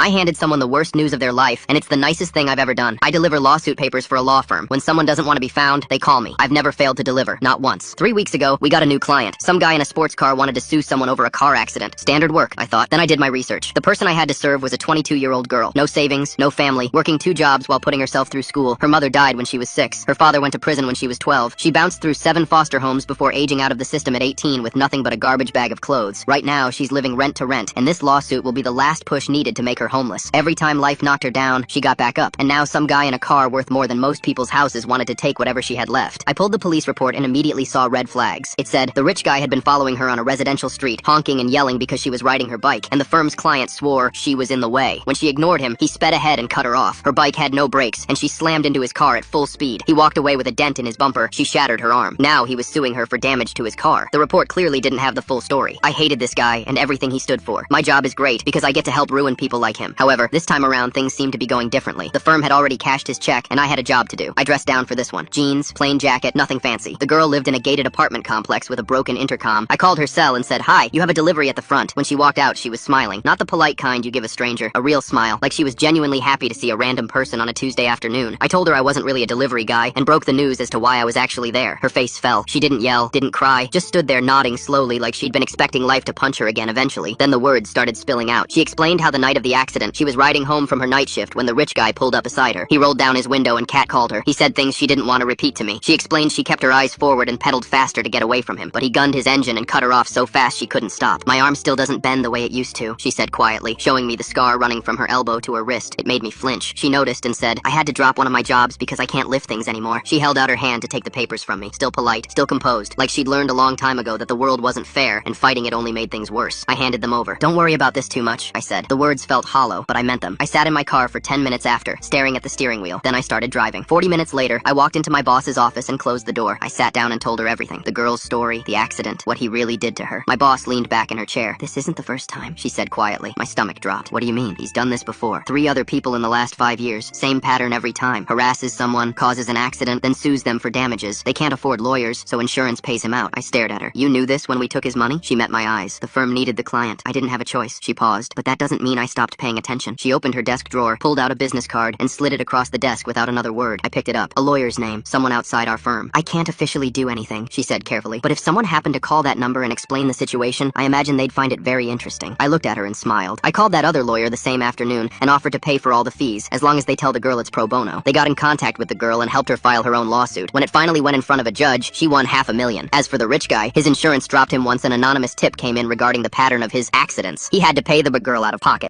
I handed someone the worst news of their life, and it's the nicest thing I've ever done. I deliver lawsuit papers for a law firm. When someone doesn't want to be found, they call me. I've never failed to deliver, not once. 3 weeks ago, we got a new client. Some guy in a sports car wanted to sue someone over a car accident. Standard work, I thought. Then I did my research. The person I had to serve was a 22-year-old girl. No savings, no family, working 2 jobs while putting herself through school. Her mother died when she was 6. Her father went to prison when she was 12. She bounced through 7 foster homes before aging out of the system at 18 with nothing but a garbage bag of clothes. Right now, she's living rent to rent, and this lawsuit will be the last push needed to make her homeless. Every time life knocked her down, she got back up, and now some guy in a car worth more than most people's houses wanted to take whatever she had left. I pulled the police report and immediately saw red flags. It said the rich guy had been following her on a residential street, honking and yelling because she was riding her bike, and the firm's client swore she was in the way. When she ignored him, he sped ahead and cut her off. Her bike had no brakes, and she slammed into his car at full speed. He walked away with a dent in his bumper. She shattered her arm. Now he was suing her for damage to his car. The report clearly didn't have the full story. I hated this guy and everything he stood for. My job is great because I get to help ruin people like him. However, this time around things seemed to be going differently. The firm had already cashed his check, and I had a job to do. I dressed down for this one. Jeans, plain jacket, nothing fancy. The girl lived in a gated apartment complex with a broken intercom. I called her cell and said, "Hi, you have a delivery at the front." When she walked out, she was smiling. Not the polite kind you give a stranger, a real smile, like she was genuinely happy to see a random person on a Tuesday afternoon. I told her I wasn't really a delivery guy and broke the news as to why I was actually there. Her face fell. She didn't yell, didn't cry, just stood there nodding slowly like she'd been expecting life to punch her again eventually. Then the words started spilling out. She explained how the night of the accident, she was riding home from her night shift when the rich guy pulled up beside her. He rolled down his window and catcalled her. He said things she didn't want to repeat to me. She explained she kept her eyes forward and pedaled faster to get away from him, but he gunned his engine and cut her off so fast she couldn't stop. "My arm still doesn't bend the way it used to," she said quietly, showing me the scar running from her elbow to her wrist. It made me flinch. She noticed and said, "I had to drop one of my jobs because I can't lift things anymore." She held out her hand to take the papers from me, still polite, still composed, like she'd learned a long time ago that the world wasn't fair and fighting it only made things worse. I handed them over. "Don't worry about this too much," I said. The words felt hollow, but I meant them. I sat in my car for 10 minutes after, staring at the steering wheel. Then I started driving. 40 minutes later, I walked into my boss's office and closed the door. I sat down and told her everything. The girl's story, the accident, what he really did to her. My boss leaned back in her chair. "This isn't the first time," she said quietly. My stomach dropped. "What do you mean? He's done this before. 3 other people in the last 5 years. Same pattern every time. Harasses someone, causes an accident, then sues them for damages. They can't afford lawyers, so insurance pays him out." I stared at her. "You knew this when we took his money?" She met my eyes. "The firm needed the client. I didn't have a choice." She paused. "But that doesn't mean I stopped paying attention." She opened her desk drawer, pulled out a business card, and slid it across the desk without another word. I picked it up. "A lawyer's name. Someone outside our firm." "I can't officially do anything," she said carefully. "But if someone happened to call that number and explain the situation, I imagine they'd find it very interesting." I looked at her and smiled. I called that other lawyer the same afternoon and offered to pay for all the fees, as long as they tell the girl it's pro bono. They got in contact with the girl and helped her file her own lawsuit. When it finally went in front of a judge, she won $500,000. As for the rich guy, his insurance dropped him once an anonymous tip came in regarding the pattern of his accidents. He had to pay the girl out of pocket.